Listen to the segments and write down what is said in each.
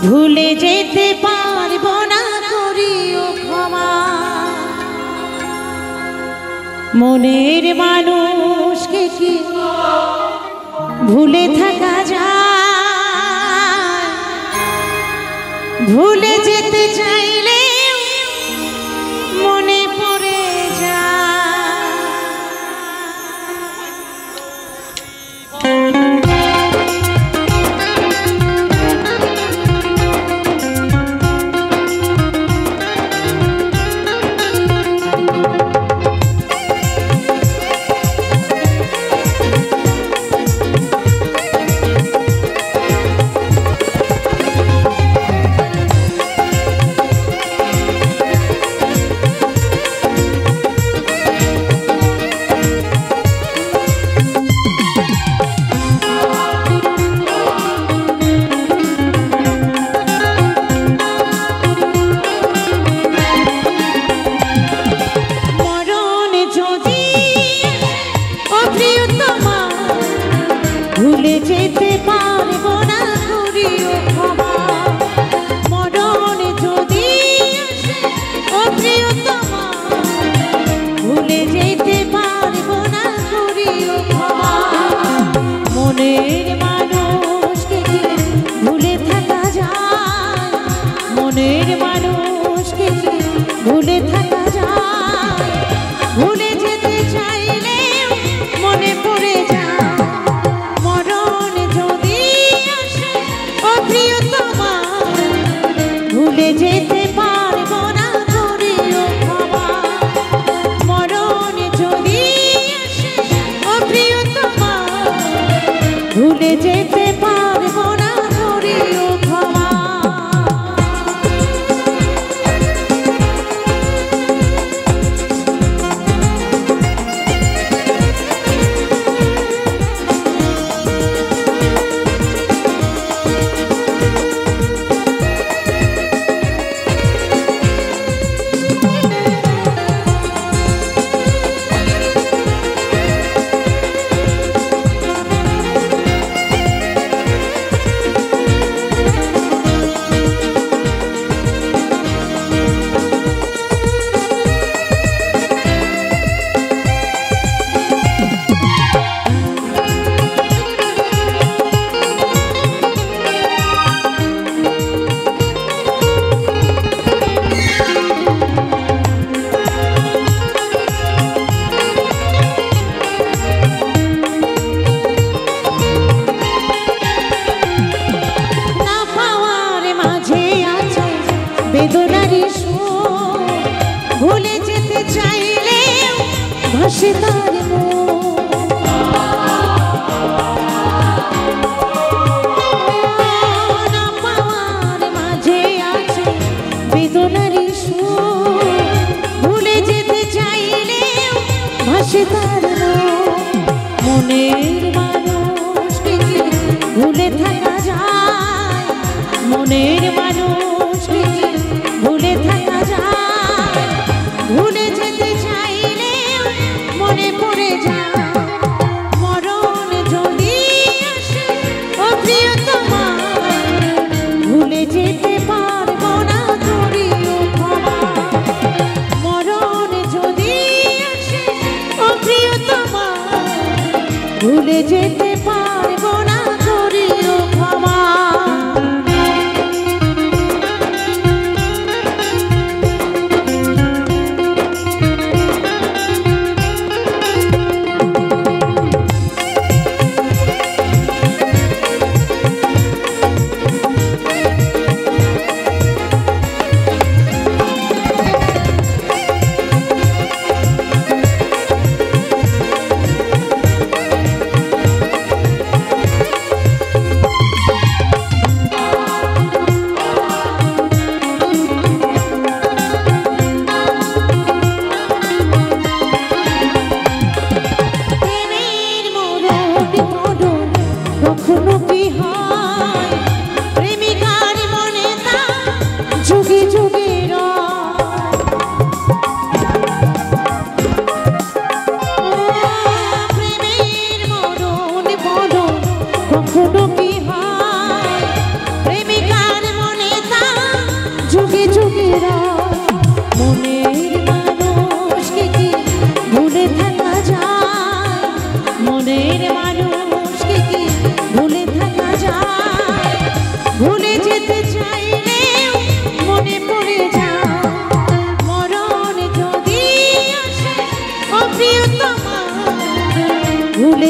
ভুলে যেতে পারবো না করিও ক্ষমা। মনের মানুষকে কি ভুলে থাকা যায়? ভুলে যেতে চাইলে মনে পড়ে যায়। ভুলে যেতে পারবো না করিও ক্ষমা। মরণ যদি আসে ও প্রিয়তমা, ভুলে যেতে পারবো না করিও ক্ষমা। মনের মানুষকে কি ভুলে থাকা যায়? মনের মানুষকে কি ভুলে থাকা যায়? ভুলে যেতে চাইলে মনে পড়ে যায়। ভুলে যেতে পারবো না করিও ক্ষমা। মরণ যদি আসে ও প্রিয়তমা, ভুলে যেতে পারবো না করিও ক্ষমা। বেদনারি সুর ভুলে যেতে চাইলে ভাসে তার না পাওয়ার মাঝে আছে বেদনারি সুর। ভুলে যেতে চাইলে ভাসে তার মনের মানুষকে ভুলে থাকা যায়? মনের মানুষকে ভুলে থাকা যায়? ভুলে যেতে চাইলে মনে পড়ে যায়। মরণ যদি আসে ও প্রিয়তমা, ভুলে যেতে পারবো না করিও ক্ষমা। মরণ যদি আসে ও প্রিয়তমা, ভুলে যেতে পারবো না করিও ক্ষমা।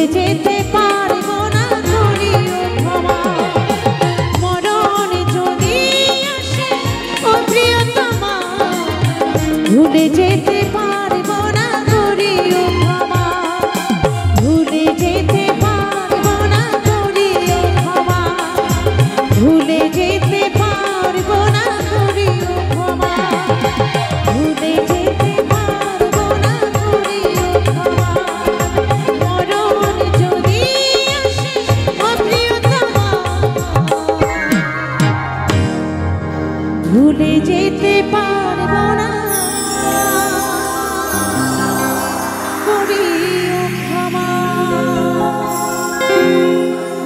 ভুলে যেতে পারবো না করিও ক্ষমা মরণ যদি আসে ও প্রিয়তমা ভুলে যেতে পারবো না করিও ক্ষমা ভুলে যেতে পারবো না করিও ক্ষমা ভুলে যেতে পারবো না করিও ক্ষমা ভুলে যেতে পারবো না করিও ক্ষমা মরণ যদি আসে ও প্রিয়তমা ভুলে যেতে পারবো না